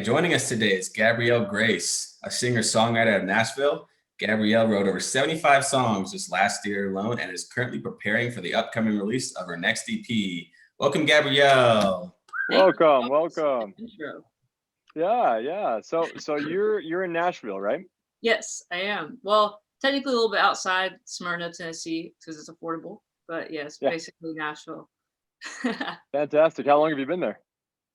Joining us today is Gabrielle Grace, a singer-songwriter out of Nashville. Gabrielle wrote over 75 songs just last year alone and is currently preparing for the upcoming release of her next EP. Welcome, Gabrielle. Welcome, welcome. Yeah. So you're in Nashville, right? Yes, I am. Well, technically a little bit outside Smyrna, Tennessee, because it's affordable. But yes, Yeah. basically Nashville. Fantastic. How long have you been there?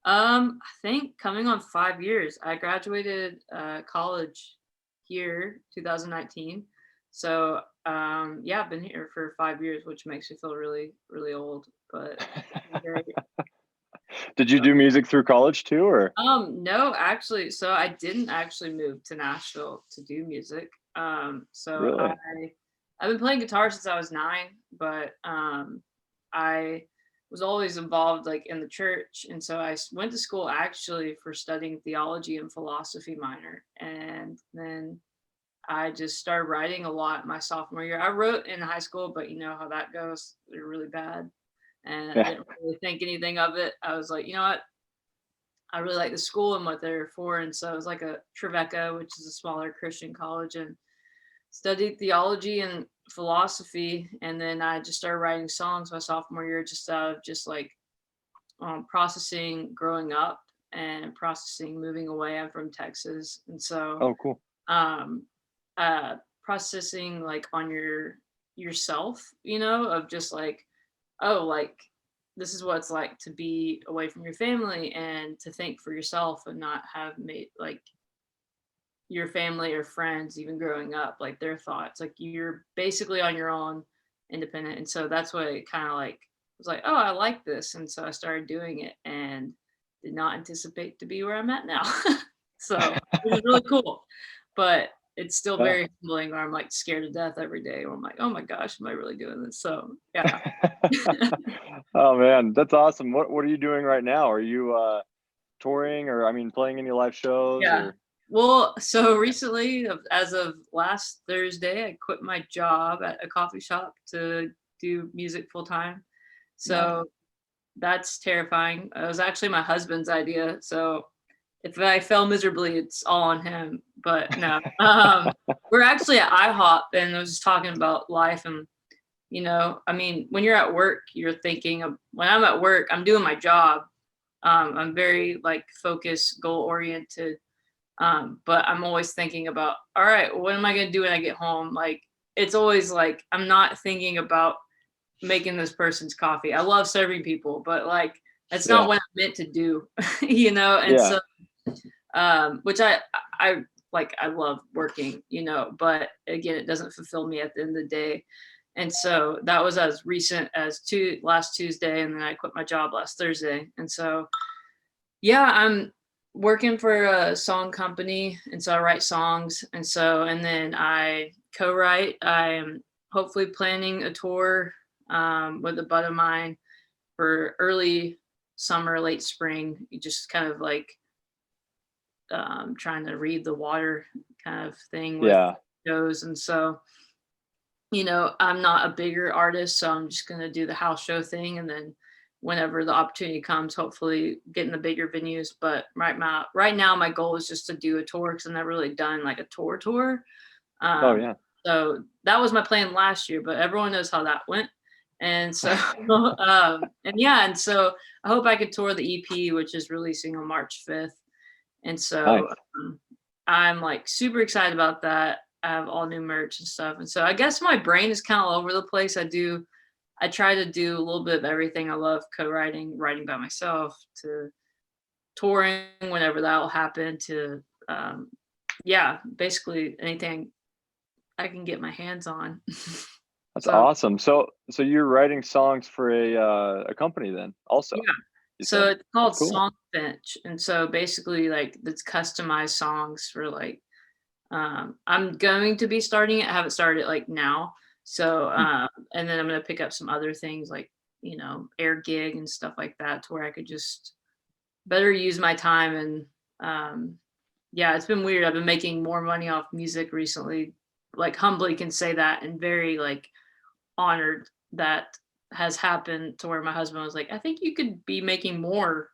I think coming on 5 years. I graduated college here 2019. So yeah, I've been here for 5 years, which makes me feel really, really old. But very, Did you do music through college too, or? no, actually, so I didn't actually move to Nashville to do music. So Really? I've been playing guitar since I was 9, but I was always involved like in the church, and so went to school actually for studying theology and philosophy minor, and then I just started writing a lot my sophomore year. I wrote in high school, but you know how that goes. They're really bad. And I Yeah. didn't really think anything of it. I was like, you know what? I really like the school and what they're for. And so it was like a Trevecca, which is a smaller Christian college, and studied theology and philosophy. And then I just started writing songs my sophomore year, just out of just like processing growing up and processing moving away. I'm from Texas. And so Oh, cool. um, processing like on yourself, you know, of just like, oh, like this is what it's like to be away from your family and to think for yourself and not have made like your family or friends even growing up, like their thoughts, like you're basically on your own, independent. And so that's what it kind of like was like, oh, I like this. And so I started doing it and did not anticipate to be where I'm at now. So it was really cool, but it's still Yeah. very humbling where I'm like scared to death every day. Where I'm like, oh my gosh, am I really doing this? So yeah. Oh man, that's awesome. What are you doing right now? Are you touring, or I mean playing any live shows, Yeah. or? Well, so recently, as of last Thursday, I quit my job at a coffee shop to do music full time. So that's terrifying. It was actually my husband's idea. So if I fail miserably, it's all on him. But no, we're actually at IHOP, and I was just talking about life. And you know, I mean, when you're at work, you're thinking of, when I'm at work, I'm doing my job. I'm very like focused, goal oriented. But I'm always thinking about, all right, what am I going to do when I get home? Like, it's always like, I'm not thinking about making this person's coffee. I love serving people, but like, that's not Yeah. what I'm meant to do, you know? And Yeah. so, which I like, I love working, you know, but again, it doesn't fulfill me at the end of the day. And so that was as recent as last Tuesday. And then I quit my job last Thursday. And so, yeah, I'm working for a song company, and so I write songs, and then I co-write. I'm hopefully planning a tour with a bud of mine for early summer, late spring. You just kind of like trying to read the water kind of thing with Yeah. shows, and so you know, I'm not a bigger artist, so I'm just gonna do the house show thing, and then whenever the opportunity comes, hopefully get in the bigger venues. But right now, my goal is just to do a tour because I've never really done like a tour. Oh Um, yeah. so that was my plan last year, but everyone knows how that went. And so, and yeah, and so I hope I could tour the EP, which is releasing on March 5th. And so Nice. I'm like super excited about that. I have all new merch and stuff. And so I guess my brain is kind of all over the place. I try to do a little bit of everything. I love co-writing, writing by myself, to touring whenever that'll happen, to yeah, basically anything I can get my hands on. That's So awesome. So you're writing songs for a company then also, yeah. you So said? it's called That's cool. Song Bench. And so basically like it's customized songs for like I'm going to be starting it. I haven't started it like now. So Hmm. and then I'm gonna pick up some other things like, you know, air gig and stuff like that to where I could just better use my time. And yeah, it's been weird. I've been making more money off music recently. Like humbly can say that, and very like honored that has happened, to where my husband was like, I think you could be making more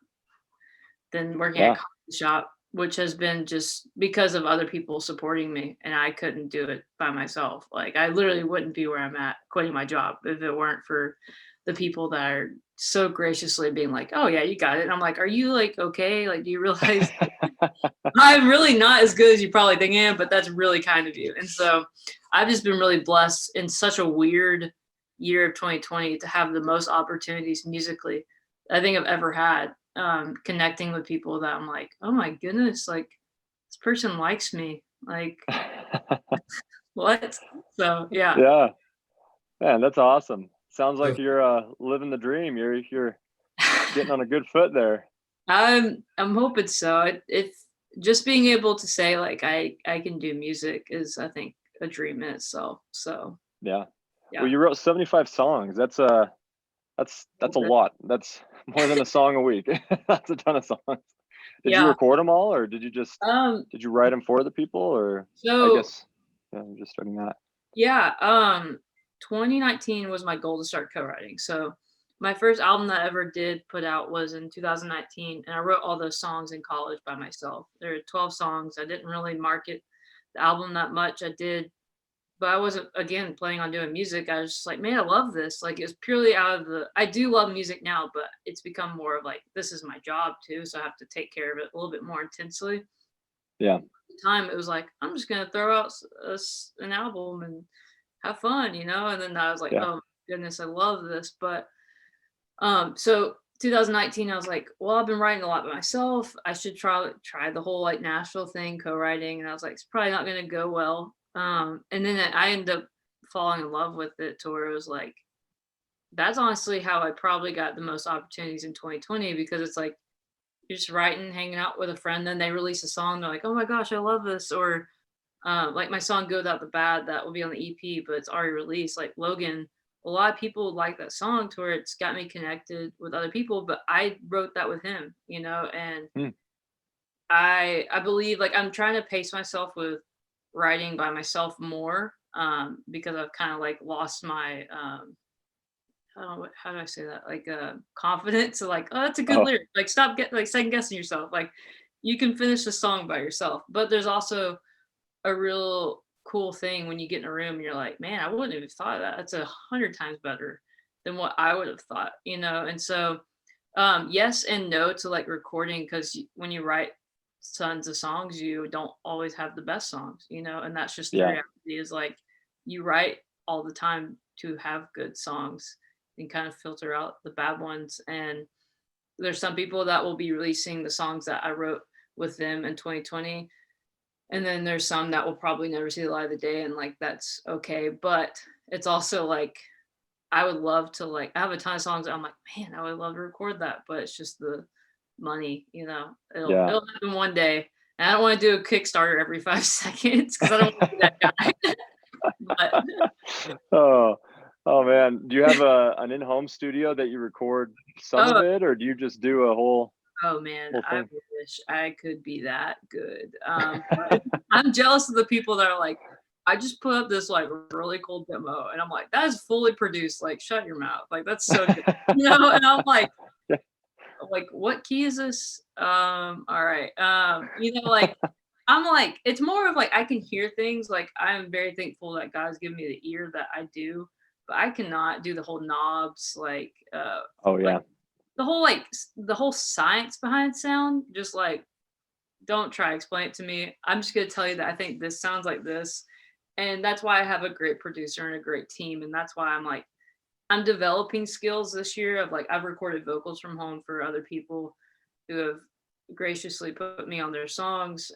than working at a Yeah. coffee shop. which has been just because of other people supporting me, and I couldn't do it by myself. Like, I literally wouldn't be where I'm at quitting my job if it weren't for the people that are so graciously being like, "Oh yeah, you got it." And I'm like, "Are you like okay? Like, do you realize I'm really not as good as you probably think I am, but that's really kind of you." And so I've just been really blessed in such a weird year of 2020 to have the most opportunities musically I think I've ever had. Connecting with people that I'm like, oh my goodness, like this person likes me. Like, what? So yeah. Yeah, man, that's awesome. Sounds like you're living the dream. You're getting on a good foot there. I'm hoping so. If just being able to say like I can do music is I think a dream in itself. So Yeah. Well, yeah. you wrote 75 songs. That's a lot. That's more than a song a week. That's a ton of songs. Did you Yeah. record them all, or Um did you write them for the people, or I so guess yeah, I'm just starting that. yeah, 2019 was my goal to start co-writing. So my first album that I ever did put out was in 2019, and I wrote all those songs in college by myself. There are 12 songs. I didn't really market the album that much. I did, but I wasn't again planning on doing music. I was just like, man, I love this. Like it's purely out of the I do love music now, but it's become more of like this is my job too, so I have to take care of it a little bit more intensely. Yeah. Time it was like I'm just gonna throw out an album and have fun, and then I was like, Yeah. oh my goodness, I love this. But so 2019, I was like, well, I've been writing a lot by myself. I should try the whole like Nashville thing, co-writing. And I was like, it's probably not gonna go well. And then I ended up falling in love with it to where it was like, that's honestly how I probably got the most opportunities in 2020 because it's like you're just writing, hanging out with a friend, then they release a song, they're like, oh my gosh, I love this. Or like my song "Go Without the Bad" that will be on the EP, but it's already released. Like Logan, a lot of people like that song to where it's got me connected with other people. But I wrote that with him, and Hmm. I believe like I'm trying to pace myself with writing by myself more because I've kind of like lost my how do I say that like confidence to like oh that's a good Oh, lyric like stop get like second guessing yourself like you can finish the song by yourself but there's also a real cool thing when you get in a room and you're like, man, I wouldn't have thought of that. That's 100 times better than what I would have thought. And so, yes and no to like recording because when you write tons of songs, you don't always have the best songs, and that's just the yeah. reality is like you write all the time to have good songs and kind of filter out the bad ones. And there's some people that will be releasing the songs that I wrote with them in 2020 and then there's some that will probably never see the light of the day, and like that's okay. But it's also like I would love to like I have a ton of songs that I'm like, man, I would love to record that, but it's just the money. Yeah. It'll happen one day. And I don't want to do a Kickstarter every 5 seconds because I don't want to be that guy. But Oh, oh man. Do you have an in-home studio that you record some of oh it, or do you just do a whole oh man, whole I thing? wish I could be that good. But I'm jealous of the people that are like, I just put up this like really cool demo, and I'm like, that is fully produced. Like, shut your mouth. Like, that's so good. And I'm like, what key is this? All right. Like I'm like, it's more of like I can hear things. Like I'm very thankful that God's given me the ear that I do, but I cannot do the whole knobs, Oh like yeah. the whole science behind sound. Just like don't try to explain it to me. I'm just gonna tell you that I think this sounds like this. And that's why I have a great producer and a great team. And that's why I'm developing skills this year of like I've recorded vocals from home for other people who have graciously put me on their songs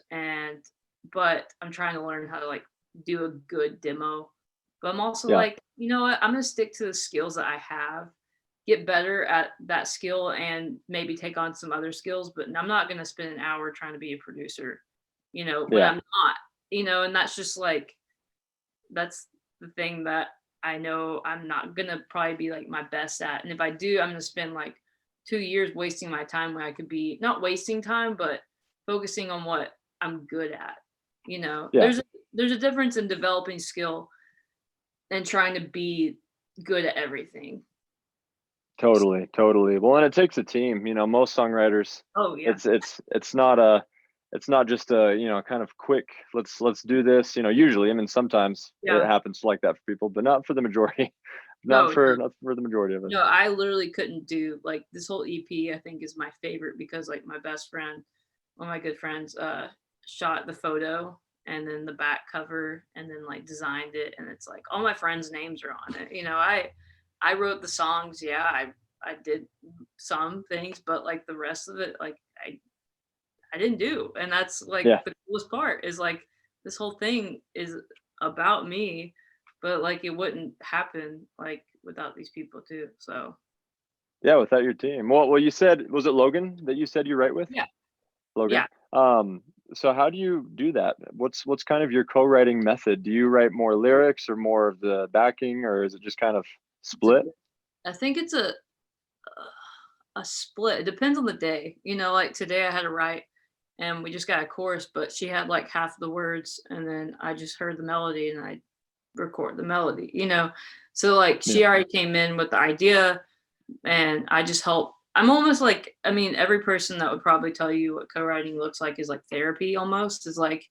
but I'm trying to learn how to like do a good demo. But I'm also Yeah. like, you know what? I'm gonna stick to the skills that I have, get better at that skill and maybe take on some other skills, but I'm not gonna spend an hour trying to be a producer, when Yeah. I'm not, and that's just like that's the thing that I know I'm not gonna probably be like my best at. And if I do, I'm gonna spend like 2 years wasting my time when I could be not wasting time, but focusing on what I'm good at. Yeah. There's a difference in developing skill and trying to be good at everything. Totally. Totally. Well, and it takes a team. Most songwriters, Oh yeah. it's not a it's not just a, kind of quick, let's do this, usually, I mean, sometimes it Yeah. happens like that for people, but not for the majority. No, Not for the majority of us. no, I literally couldn't do like this whole EP. I think is my favorite because like my best friend, one of my good friends, shot the photo and then the back cover and then like designed it, and it's like all my friends' names are on it. I wrote the songs. Yeah, I did some things, but like the rest of it, like I didn't do, and that's like Yeah. the coolest part is like this whole thing is about me, but like it wouldn't happen like without these people too. So Yeah, without your team. Well, you said, was it Logan that you said you write with? yeah, Logan. yeah. So how do you do that? What's kind of your co-writing method? Do you write more lyrics or more of the backing, or is it just kind of split? I think it's a split. It depends on the day. Like today I had to write and we just got a chorus, but she had like half the words and then I just heard the melody and I record the melody. So like Yeah. she already came in with the idea and I just help. I'm almost like, I mean, every person that would probably tell you what co-writing looks like is like therapy almost, is like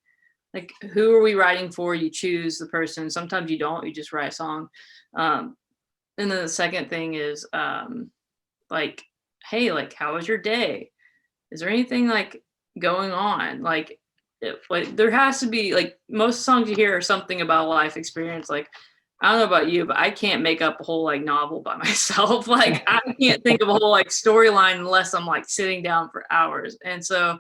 who are we writing for? You choose the person. Sometimes you don't, you just write a song. And then the second thing is like, hey, like how was your day? Is there anything like going on? Like like there has to be like most songs you hear are something about life experience. Like I don't know about you, but I can't make up a whole like novel by myself. Like I can't think of a whole like storyline unless I'm like sitting down for hours. And so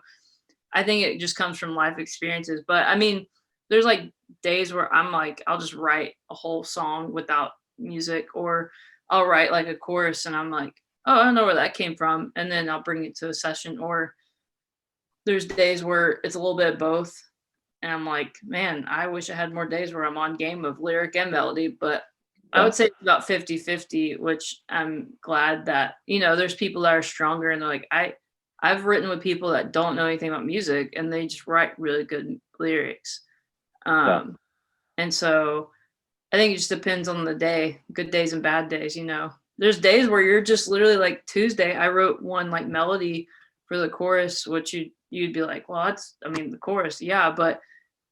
I think it just comes from life experiences. But I mean, there's like days where I'm like, I'll just write a whole song without music, or I'll write like a chorus and I'm like, oh, I don't know where that came from. And then I'll bring it to a session. Or there's days where it's a little bit of both. And I'm like, man, I wish I had more days where I'm on game of lyric and melody. But I Yeah. would say it's about 50-50, which I'm glad that, there's people that are stronger and they're like, I've written with people that don't know anything about music and they just write really good lyrics. Yeah. And so I think it just depends on the day, good days and bad days. There's days where you're just literally like Tuesday, I wrote one like melody for the chorus, which you'd be like, well, the chorus, yeah. But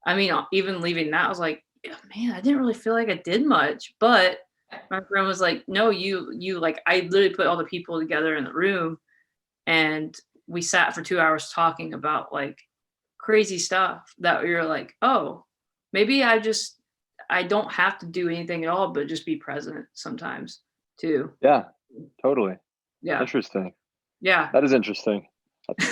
I mean, even leaving that, I was like, yeah, man, I didn't really feel like I did much. But my friend was like, no, you like, I literally put all the people together in the room and we sat for 2 hours talking about like crazy stuff that you're like, oh, maybe I don't have to do anything at all, but just be present sometimes too. Yeah, totally. Yeah. Interesting. Yeah. That is interesting.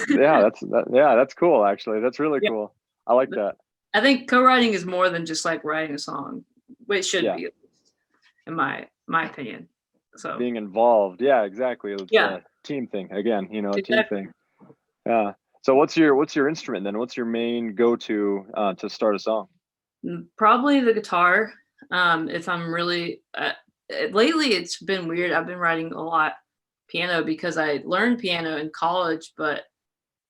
Yeah, that's cool actually. That's really Yeah. cool. I like that. I think co-writing is more than just like writing a song. It should Yeah. be, in my opinion. So Being involved. Yeah, exactly. It's yeah, a team thing again, a team exactly. thing. Yeah. So what's your instrument then? What's your main go-to to start a song? Probably the guitar. If I'm really lately, it's been weird. I've been writing a lot piano because I learned piano in college, but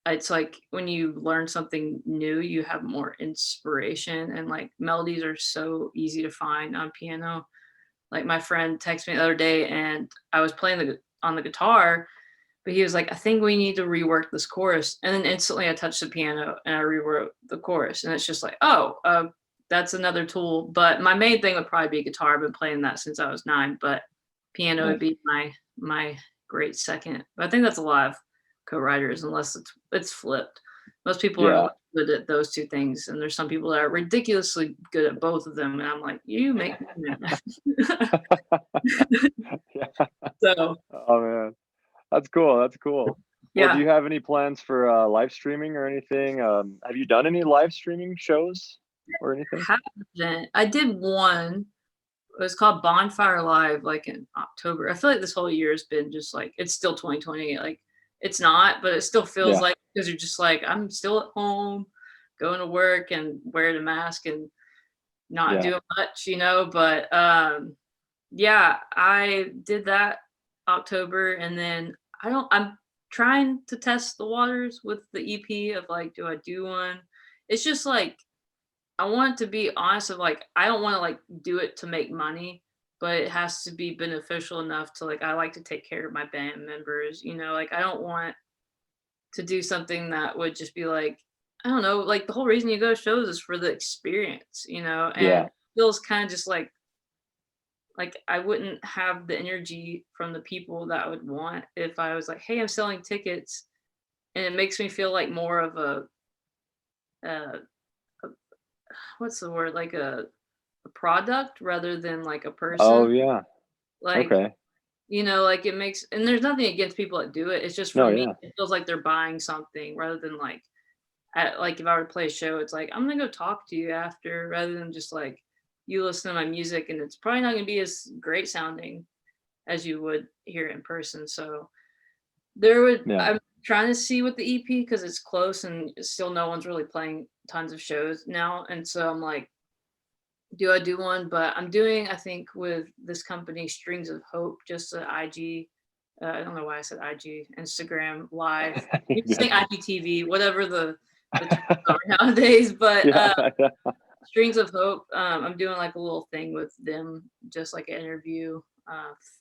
it's like when you learn something new, you have more inspiration and like melodies are so easy to find on piano. Like my friend texted me the other day and I was playing on the guitar, but he was like, I think we need to rework this chorus. And then instantly I touched the piano and I rewrote the chorus. And it's just like, oh, that's another tool. But my main thing would probably be guitar. I've been playing that since I was 9, but piano would be my great second. But I think that's a lot of co-writers, unless it's flipped. Most people are good at those two things, and there's some people that are ridiculously good at both of them. And I'm like, you make me mad. Yeah. So Oh man. That's cool. That's cool. Well, do yeah. you have any plans for live streaming or anything? Have you done any live streaming shows or anything? I did one. It was called Bonfire Live, like in October. I feel like this whole year has been just like it's still 2020. Like it's not, but it still feels Yeah. like because you're just like I'm still at home, going to work and wearing a mask and not doing much, But yeah, I did that October, and then I'm trying to test the waters with the EP of like, do I do one? It's just like I want to be honest of like I don't want to like do it to make money, but it has to be beneficial enough to like I like to take care of my band members, like I don't want to do something that would just be like I don't know, like the whole reason you go to shows is for the experience, you know, and Yeah. it feels kind of just like I wouldn't have the energy from the people that I would want if I was like, hey, I'm selling tickets, and it makes me feel like more of uh, a what's the word, like a product rather than like a person. Oh yeah. Like, Okay. you know, like it makes, and there's nothing against people that do it. It's just for No, me, yeah. it feels like they're buying something rather than like if I were to play a show, it's like I'm gonna go talk to you after rather than just like you listen to my music and it's probably not gonna be as great sounding as you would hear it in person. So Yeah. I'm trying to see with the EP because it's close and still no one's really playing tons of shows now. And so I'm like, do I do one? But I'm doing, I think, with this company, Strings of Hope, just an IG. I don't know why I said IG, Instagram Live. You can say Good. IGTV, whatever the terms are nowadays. But Yeah. Yeah. Strings of Hope, I'm doing like a little thing with them, just like an interview.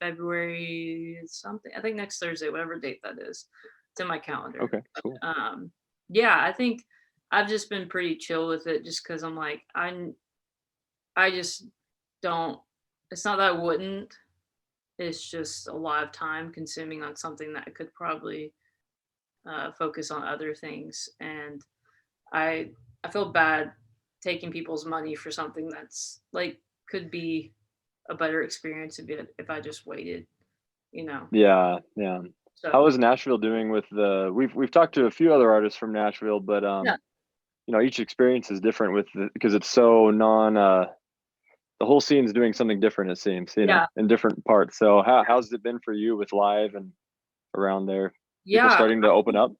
February something. I think next Thursday, whatever date that is. It's in my calendar. Okay, cool. Yeah, I think I've just been pretty chill with it, just because I'm like I just don't. It's not that I wouldn't. It's just a lot of time consuming on something that I could probably focus on other things, and I I feel bad taking people's money for something that's like could be a better experience if I just waited, you know. Yeah, yeah. How So is Nashville doing with the we've talked to a few other artists from Nashville, but yeah, you know, each experience is different with because it's so non the whole scene's doing something different, it seems, you know, yeah, in different parts. So how's it been for you with live and around there? People yeah. starting to open up?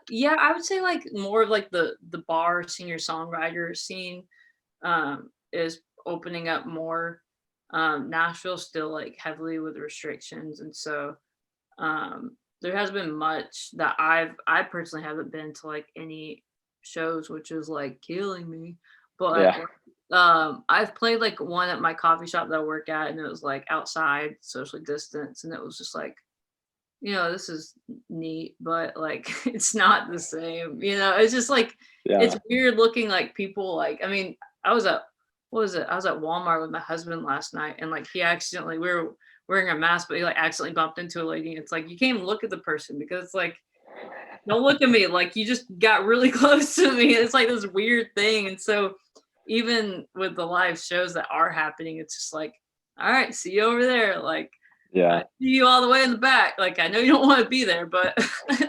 Yeah, I would say like more of like the bar singer songwriter scene is opening up more. Nashville's still like heavily with restrictions, and so there has been much that I personally haven't been to like any shows, which is like killing me. But Yeah. I've played like one at my coffee shop that I work at, and it was like outside, socially distanced, and it was just like, you know, this is neat, but like it's not the same. You know, it's just like it's Yeah. weird looking like people like I mean, I was at what was it? I was at Walmart with my husband last night and like he accidentally we were wearing a mask, but he like accidentally bumped into a lady. It's like you can't even look at the person because it's like, don't look at me. Like you just got really close to me. It's like this weird thing. And so even with the live shows that are happening, it's just like, all right, see you over there. Like I Yeah. see you all the way in the back. Like I know you don't want to be there, but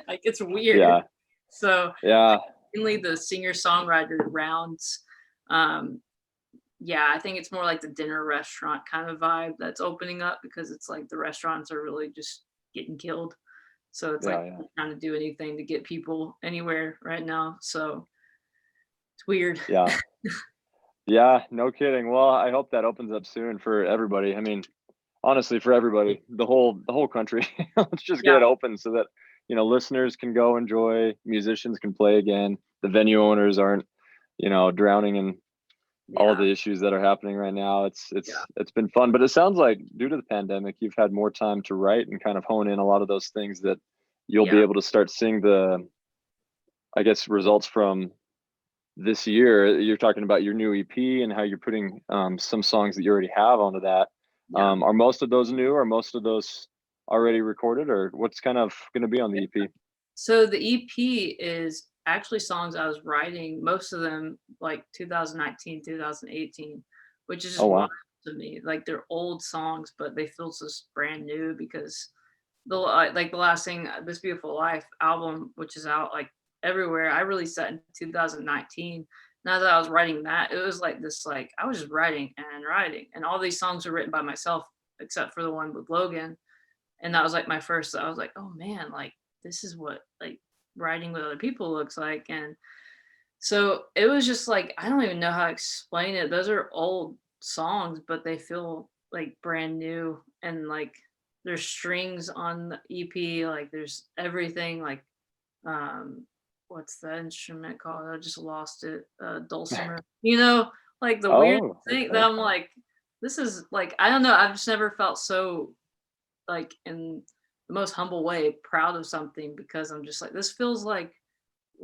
like it's weird. Yeah. So Yeah. mainly the singer-songwriter rounds. Um, yeah, I think it's more like the dinner restaurant kind of vibe that's opening up because it's like the restaurants are really just getting killed. So it's like Yeah. Yeah. trying to do anything to get people anywhere right now. So it's weird. Yeah. Yeah, no kidding. Well, I hope that opens up soon for everybody. I mean, honestly, for everybody, the whole country. Let's just get Yeah, it open so that, you know, listeners can go enjoy, musicians can play again, the venue owners aren't, you know, drowning in all yeah, the issues that are happening right now. It's yeah, it's been fun, but it sounds like due to the pandemic, you've had more time to write and kind of hone in a lot of those things that you'll be yeah. able to start seeing the, I guess, results from this year. You're talking about your new EP and how you're putting some songs that you already have onto that. Yeah. Are most of those new? Are most of those already recorded, or what's kind of going to be on the EP? So the EP is actually songs I was writing, most of them like 2019, 2018, which is Oh just wild wow. to me. Like they're old songs, but they feel just brand new because like the last thing, This Beautiful Life album, which is out like everywhere. I released that in 2019. Now that I was writing that, it was like this, like I was just writing, and all these songs were written by myself, except for the one with Logan. And that was like my first, I was like, oh man, like this is what like writing with other people looks like. And so it was just like, I don't even know how to explain it. Those are old songs, but they feel like brand new. And like there's strings on the EP, like there's everything, like what's the instrument called? I just lost it. Dulcimer. You know, like the weird Oh, thing that okay. I'm like, this is like, I don't know, I've just never felt so like in the most humble way proud of something because I'm just like, this feels like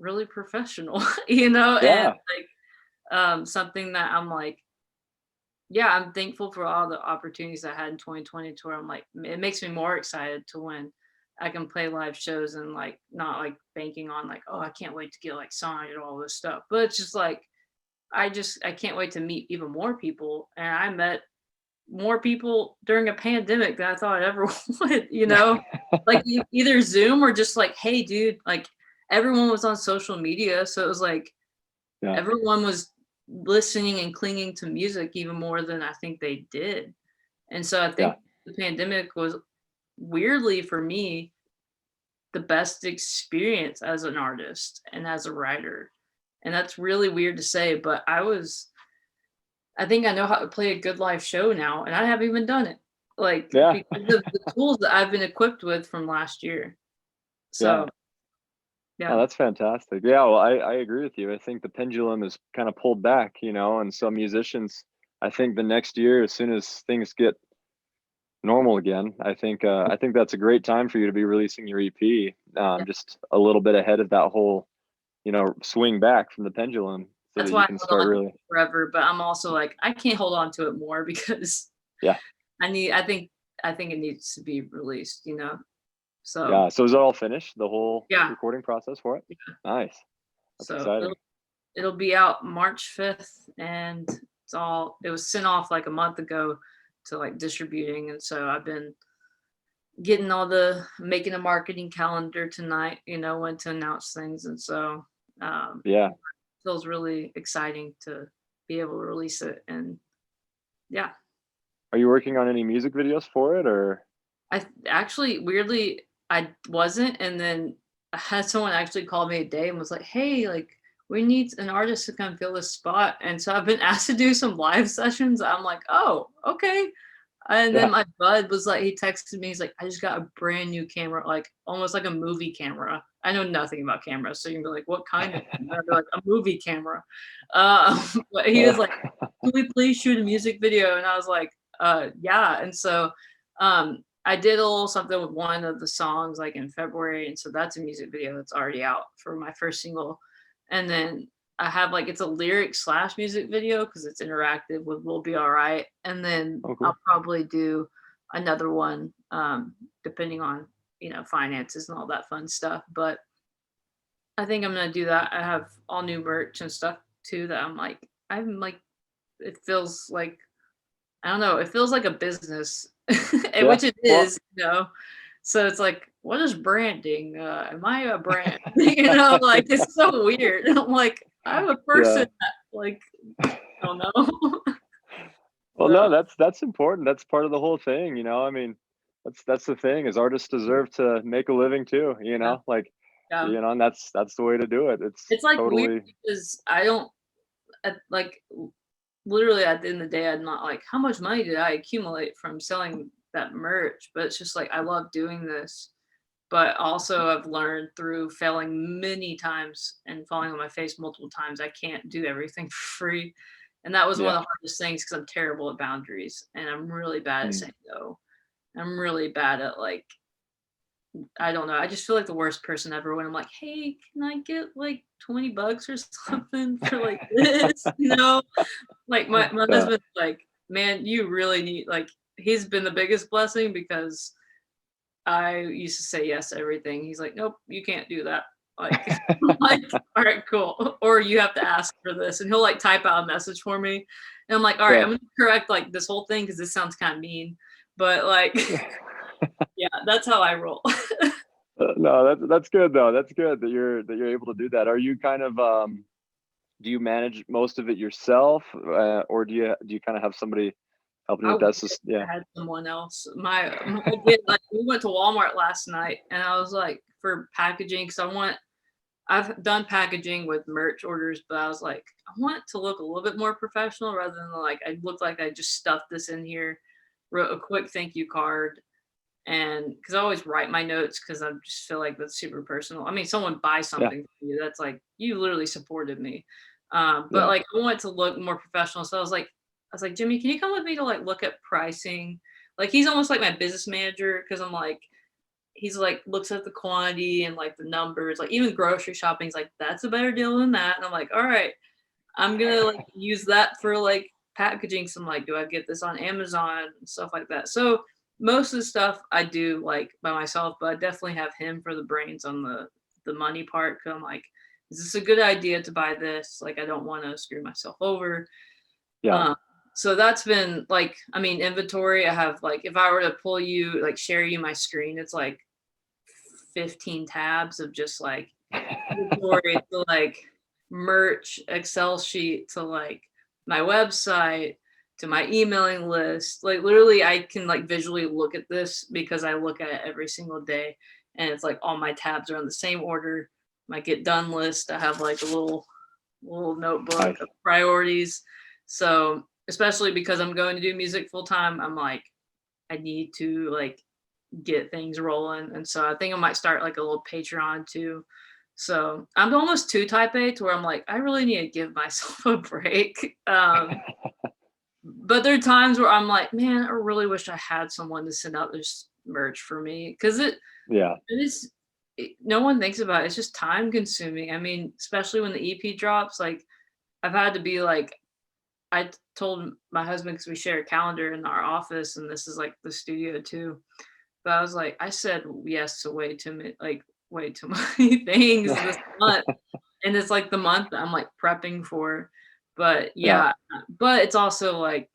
really professional, you know, and Yeah. like something that I'm like, yeah, I'm thankful for all the opportunities I had in 2020 to where I'm like, it makes me more excited to when I can play live shows and like not like banking on like, oh, I can't wait to get like signed and all this stuff. But it's just like, I can't wait to meet even more people. And I met more people during a pandemic than I thought I ever would, you know? Like either Zoom or just like, hey, dude, like everyone was on social media. So it was like Yeah. everyone was listening and clinging to music even more than I think they did. And so I Yeah. think the pandemic was weirdly for me the best experience as an artist and as a writer. And that's really weird to say, but I think I know how to play a good live show now, and I haven't even done it. Like Yeah. because of the tools that I've been equipped with from last year. Yeah. So Oh, yeah. that's fantastic. Yeah, well, I agree with you. I think the pendulum is kind of pulled back, you know, and some musicians, I think the next year, as soon as things get normal again, I think that's a great time for you to be releasing your EP, Yeah. just a little bit ahead of that whole, you know, swing back from the pendulum so That's that why you I can held start on to really, it forever, but I'm also like, I can't hold on to it more because yeah, I think it needs to be released, you know? So yeah. So is it all finished, the whole yeah, recording process for it? yeah. Nice. That's So exciting. it'll be out March 5th and it was sent off like a month ago to like distributing. And so I've been getting making a marketing calendar tonight, you know, when to announce things. And so Yeah. feels really exciting to be able to release it. And yeah, Are you working on any music videos for it or? actually weirdly I wasn't, and then I had someone actually call me a day and was like, "Hey, like we need an artist to come fill this spot." And so I've been asked to do some live sessions. I'm like, "Oh, okay." And then Yeah. my bud was like, he texted me. He's like, "I just got a brand new camera, like almost like a movie camera." I know nothing about cameras, so you can be like, "What kind of camera?" I'd be like, "A movie camera." But he was like, "Can we please shoot a music video?" And I was like, yeah." And so I did a little something with one of the songs like in February, and so that's a music video that's already out for my first single. And then I have like it's a lyric slash music video because it's interactive with "We'll Be All Right," and then Oh, I'll cool. probably do another one depending on finances and all that fun stuff. But I think I'm gonna do that. I have all new merch and stuff too that I'm like it feels like I don't know, it feels like a business, and Yeah. which it Well, is, you know? So it's like, what is branding? Am I a brand? You know, like, it's so weird. I'm like, I'm a person yeah. that, like, I don't know. Well, So, no, that's important. That's part of the whole thing, you know. I mean, that's the thing is artists deserve to make a living too, you yeah, know, like, yeah. you know, and that's the way to do it. It's It's, like, weird totally, because I don't like, literally at the end of the day, I'm not like, "How much money did I accumulate from selling that merch?" But it's just like, I love doing this. But also I've learned through failing many times and falling on my face multiple times, I can't do everything for free. And that was one yeah. of the hardest things because I'm terrible at boundaries and I'm really bad at Mm. saying no. I'm really bad at like, I don't know. I just feel like the worst person ever when I'm like, hey, can I get like $20 or something for like this? You know? Like my Yeah. husband's like, man, you really need like he's been the biggest blessing because I used to say yes to everything. He's like, "Nope, you can't do that." Like, I'm like, "All right, cool." Or you have to ask for this, and he'll like type out a message for me, and I'm like, "All right, Yeah. I'm gonna correct like this whole thing because this sounds kind of mean." But like, yeah, that's how I roll. No, that's good though. That's good that you're able to do that. Are you kind of do you manage most of it yourself, or do you kind of have somebody helping you I with wish that? Yeah. I had someone else. I did like we went to Walmart last night, and I was like for packaging because I've done packaging with merch orders, but I was like, I want it to look a little bit more professional rather than like I look like I just stuffed this in here, wrote a quick thank you card, and because I always write my notes because I just feel like that's super personal. I mean, someone buys Yeah. something from you, that's like you literally supported me. But Yeah. like I want it to look more professional. So I was like, Jimmy, can you come with me to like look at pricing? Like he's almost like my business manager because I'm like, he's like looks at the quantity and like the numbers, like even grocery shopping, he's like, that's a better deal than that. And I'm like, all right, I'm gonna like use that for like packaging some, like, do I get this on Amazon and stuff like that. So most of the stuff I do like by myself, but I definitely have him for the brains on the money part. Cause I'm like, is this a good idea to buy this? Like, I don't want to screw myself over. Yeah. So that's been like, I mean, inventory, I have like, if I were to pull you, like share you my screen, it's like 15 tabs of just like inventory to like merch, Excel sheet to like my website to my emailing list. Like literally I can like visually look at this because I look at it every single day, and it's like all my tabs are in the same order. My get done list, I have like a little notebook Nice. of priorities. So especially because I'm going to do music full time, I'm like, I need to like get things rolling. And so I think I might start like a little Patreon too. So I'm almost too type A to where I'm like, I really need to give myself a break. But there are times where I'm like, man, I really wish I had someone to send out this merch for me. Cause it is, no one thinks about it. It's just time consuming. I mean, especially when the EP drops, like I've had to be like, I told my husband, because we share a calendar in our office and this is like the studio too. But I was like, I said yes to way too many things this month. And it's like the month that I'm like prepping for. But yeah, but it's also like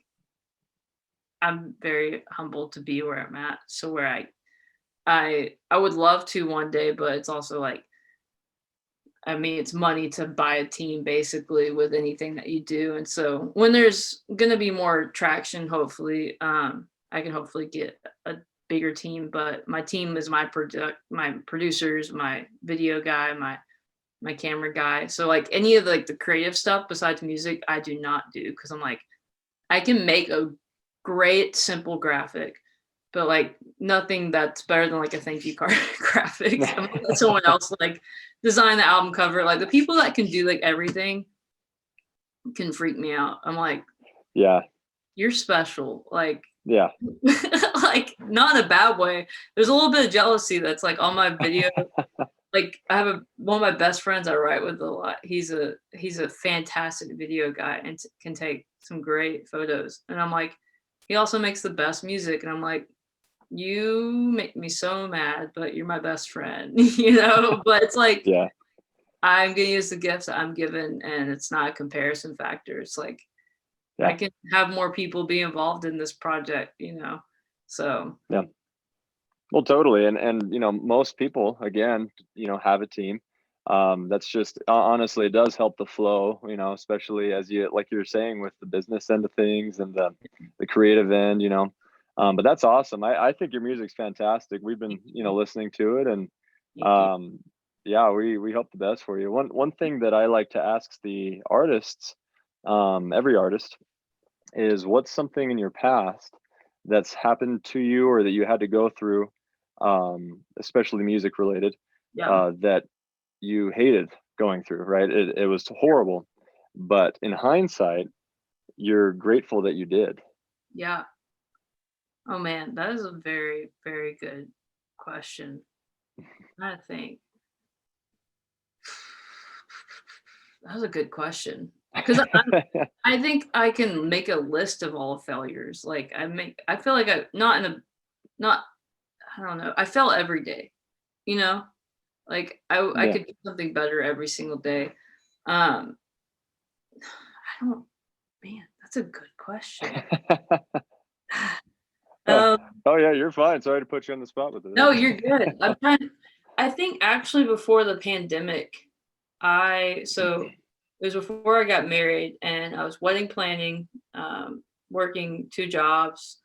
I'm very humbled to be where I'm at. So where I would love to one day, but it's also like, I mean, it's money to buy a team basically with anything that you do. And so when there's gonna be more traction, hopefully, I can hopefully get a bigger team. But my team is my producers, my video guy, my camera guy. So like any of like the creative stuff besides music, I do not do, because I'm like, I can make a great simple graphic, but like nothing that's better than like a thank you card graphic. I'm gonna let someone else like design the album cover. Like the people that can do like everything can freak me out. I'm like, Yeah. you're special. Like, Yeah. like not in a bad way. There's a little bit of jealousy that's like on my video. Like I have one of my best friends I write with a lot. He's a fantastic video guy and can take some great photos. And I'm like, he also makes the best music. And I'm like, you make me so mad, but you're my best friend, you know? But it's like, Yeah. I'm gonna use the gifts I'm given, and it's not a comparison factor. It's like I can have more people be involved in this project, you know? So Yeah. Well, totally. And, you know, most people, again, you know, have a team. That's just, honestly, it does help the flow, you know, especially as you, like you're saying, with the business end of things and the creative end, you know. But that's awesome. I think your music's fantastic. We've been, you know, listening to it, and yeah, we hope the best for you. One thing that I like to ask the artists, every artist, is what's something in your past that's happened to you or that you had to go through, especially music related, that you hated going through, right? It was horrible, but in hindsight, you're grateful that you did. Yeah. Oh man, that is a very, very good question. I think that was a good question, because I think I can make a list of all failures. Like I feel like I don't know. I fail every day, you know, like I could do something better every single day. I don't, man, that's a good question. Oh yeah, you're fine. Sorry to put you on the spot with it. No, you're good. I think actually before the pandemic, so it was before I got married, and I was wedding planning, working 2 jobs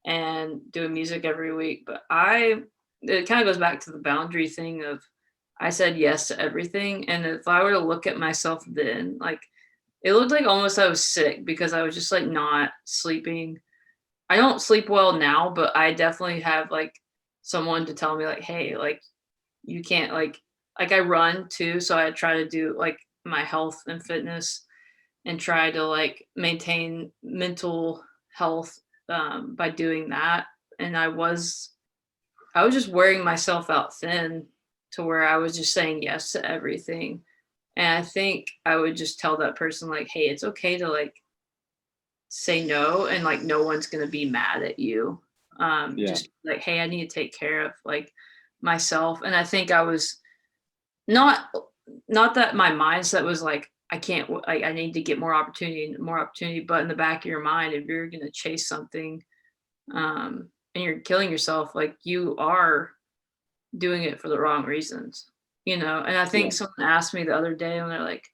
and doing music every week. But it kind of goes back to the boundary thing of I said yes to everything. And if I were to look at myself then, like it looked like almost I was sick because I was just like not sleeping. I don't sleep well now, but I definitely have like someone to tell me like, hey, like you can't like I run too. So I try to do like my health and fitness and try to like maintain mental health by doing that. And I was I was just wearing myself out thin to where I was just saying yes to everything. And I think I would just tell that person like, hey, it's okay to like say no, and like no one's gonna be mad at you. Yeah. Just like, hey, I need to take care of like myself. And I think I was not not that my mindset was like, I can't like I need to get more opportunity, but in the back of your mind, if you're gonna chase something, and you're killing yourself, like you are doing it for the wrong reasons, you know? And I Yeah. think someone asked me the other day and they're like,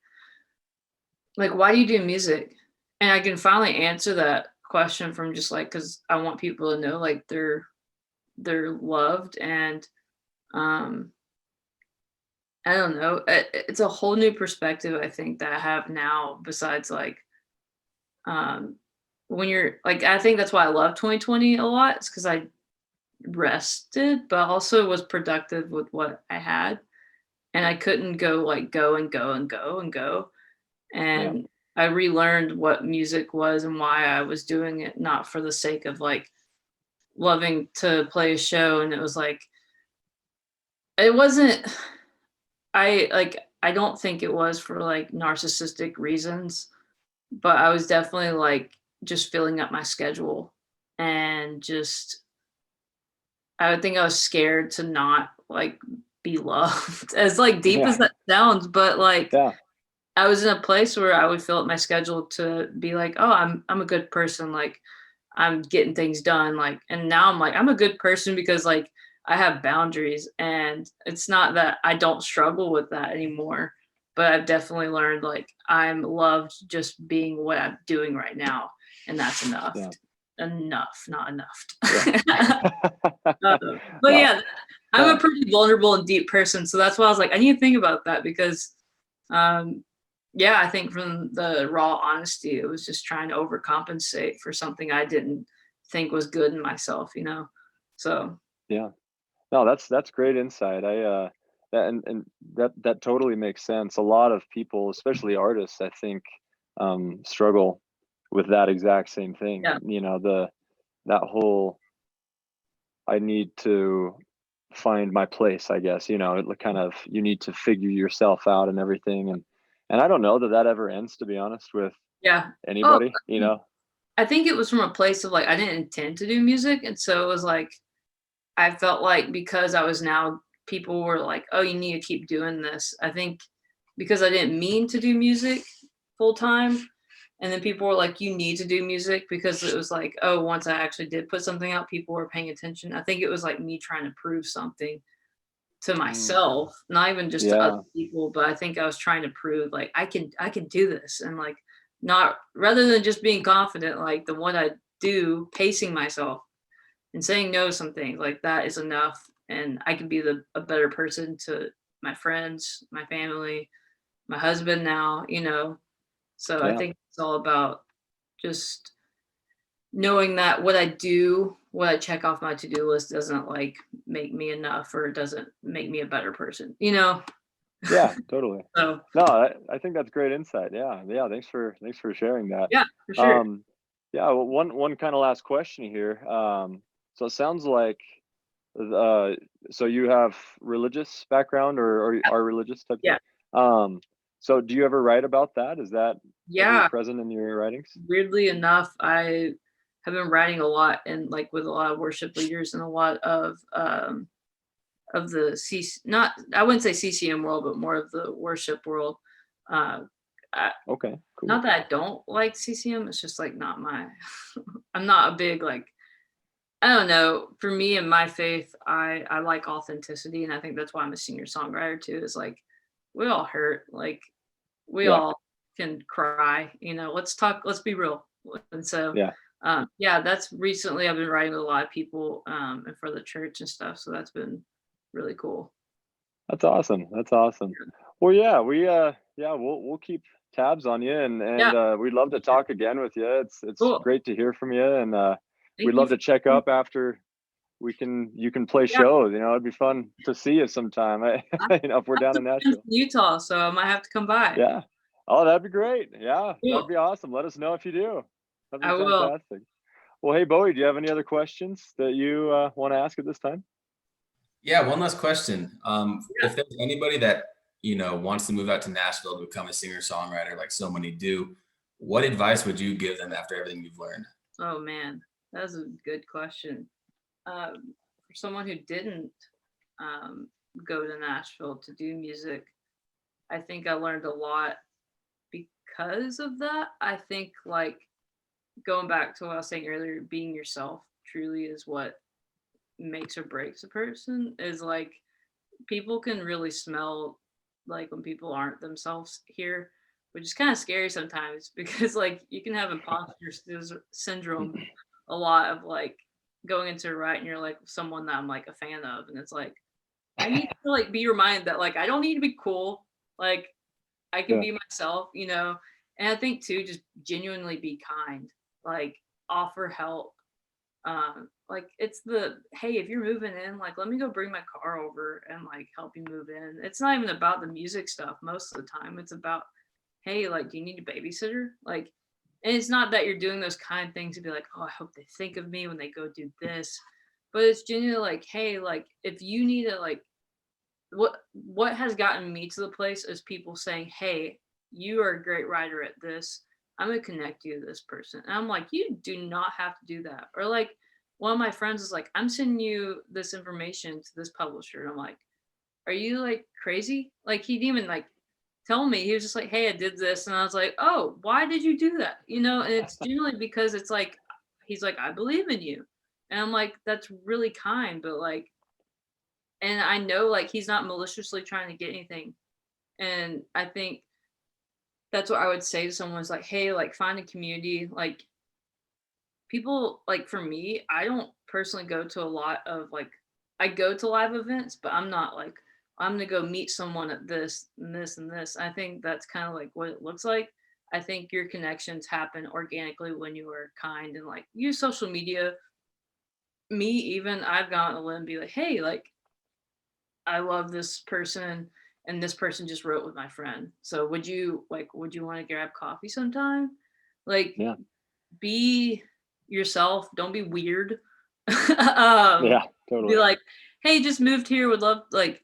why do you do music? And I can finally answer that question from just like, cause I want people to know like they're loved. And um I don't know. It's a whole new perspective I think that I have now besides like um when you're like I think that's why I love 2020 a lot. It's because I rested, but also was productive with what I had. And I couldn't go like go and go and go and go. Yeah. And I relearned what music was and why I was doing it, not for the sake of like loving to play a show. And it was like, it wasn't, I don't think it was for like narcissistic reasons, but I was definitely like just filling up my schedule and just, I would think I was scared to not like be loved as like deep as Yeah. that sounds, but like Yeah. I was in a place where I would fill up my schedule to be like, oh, I'm a good person, like I'm getting things done, like, and now I'm like I'm a good person because like I have boundaries, and it's not that I don't struggle with that anymore, but I've definitely learned like I'm loved just being what I'm doing right now, and that's enough. Yeah. Enough, not enough. Yeah. But No. yeah, I'm a Yeah. pretty vulnerable and deep person, so that's why I was like, I need to think about that because um yeah, I think from the raw honesty, it was just trying to overcompensate for something I didn't think was good in myself, you know? So, Yeah. No, that's great insight. That and that totally makes sense. A lot of people, especially artists, I think, struggle with that exact same thing. yeah, You know, that whole I need to find my place, I guess, you know, it kind of you need to figure yourself out and everything. And I don't know that that ever ends, to be honest, with yeah. Oh, anybody, you know. I think it was from a place of like, I didn't intend to do music. And so it was like, I felt like because I was now, people were like, oh, you need to keep doing this. I think because I didn't mean to do music full time. And then people were like, you need to do music because it was like, oh, once I actually did put something out, people were paying attention. I think it was like me trying to prove something to Mm, myself, not even just to other yeah. people, but I think I was trying to prove like I can do this, and like not rather than just being confident, like the one I do, pacing myself and saying no to some things like that is enough, and I can be a better person to my friends, my family, my husband now, you know. So I Yeah. think it's all about just knowing that what I do, what I check off my to-do list doesn't like make me enough or it doesn't make me a better person, you know? Yeah, totally. So No, I think that's great insight. Yeah. Yeah. Thanks for sharing that. yeah, for sure. Um, yeah, well, one kind of last question here. So it sounds like uh so you have religious background or Yeah. are religious type Yeah. thing. So do you ever write about that? Is that ever Yeah. present in your writings? Weirdly enough, I have been writing a lot and like with a lot of worship leaders and a lot of the not I wouldn't say CCM world, but more of the worship world. Uh, I, Okay, not cool. that I don't like CCM, it's just like not my. I'm not a big like. I don't know. For me and my faith, I like authenticity, and I think that's why I'm a singer songwriter too. Is like we all hurt, like we Yeah, all can cry. You know, let's talk. Let's be real. And so, yeah. yeah, that's recently I've been writing with a lot of people and for the church and stuff. So that's been really cool. That's awesome. That's awesome. Well, yeah, yeah, we'll keep tabs on you Yeah, and we'd love to sure. talk again with you. It's Cool. great to hear from you and we'd Thank you love for to check having me. up after you can play Yeah, shows, you know, it'd be fun to see you sometime. I You know, if we're have down some in friends Nashville. in Utah, so I might have to come by. Yeah. Oh, that'd be great. Yeah, that'd Cool. be awesome. Let us know if you do. That'd I be will. fantastic. Well, hey, Bowie, do you have any other questions that you want to ask at this time? Yeah, one last question. Yeah. If there's anybody that, wants to move out to Nashville to become a singer-songwriter like so many do, what advice would you give them after everything you've learned? Oh man, that's a good question. For someone who didn't um, go to Nashville to do music, I think I learned a lot because of that. I think like going back to what I was saying earlier, being yourself truly is what makes or breaks a person. Is like people can really smell like when people aren't themselves here, which is kind of scary sometimes because like you can have imposter syndrome a lot of like going into a write and you're like someone that I'm like a fan of, and it's like I need to like be reminded that like I don't need to be cool. Like I can Yeah. be myself, you know. And I think too, just genuinely be kind, like offer help. Like it's the hey, if you're moving in, like let me go bring my car over and like help you move in. It's not even about the music stuff most of the time. It's about hey, like do you need a babysitter? Like, and it's not that you're doing those kind of things to be like, oh, I hope they think of me when they go do this. But it's genuinely like, hey, like if you need to like what has gotten me to the place is people saying, "Hey, you are a great writer at this. I'm gonna connect you to this person." And I'm like, "You do not have to do that." Or like one of my friends is like, "I'm sending you this information to this publisher." And I'm like, "Are you like crazy?" Like he didn't even like tell me. He was just like, "Hey, I did this." And I was like, "Oh, why did you do that?" You know, and it's generally because it's like he's like, "I believe in you." And I'm like, "That's really kind, but like and I know like he's not maliciously trying to get anything. And I think that's what I would say to someone is like, hey, like find a community. Like people like for me, I don't personally go to a lot of like I go to live events, but I'm not like I'm gonna go meet someone at this and this and this. I think that's kind of like what it looks like. I think your connections happen organically when you are kind and like use social media. Me, even I've gone on a limb and be like, hey, like I love this person and this person just wrote with my friend. So would you want to grab coffee sometime? Like Yeah. be yourself, don't be weird. um Yeah. be Totally. like, "Hey, just moved here, would love like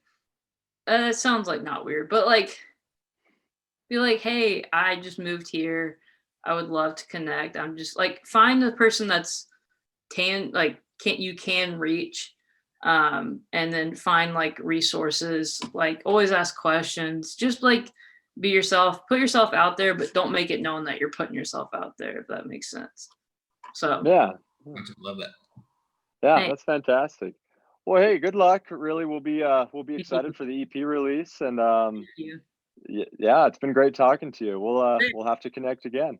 it sounds like not weird, but like be like, "Hey, I just moved here. I would love to connect." I'm just like find the person that's you can reach and then find like resources, like always ask questions, just like be yourself, put yourself out there, but don't make it known that you're putting yourself out there, if that makes sense. So Yeah. I love that. Yeah, hey, that's fantastic. Well, hey, good luck. Really, we'll be excited for the EP release, and you. yeah, it's been great talking to you. We'll have to connect again.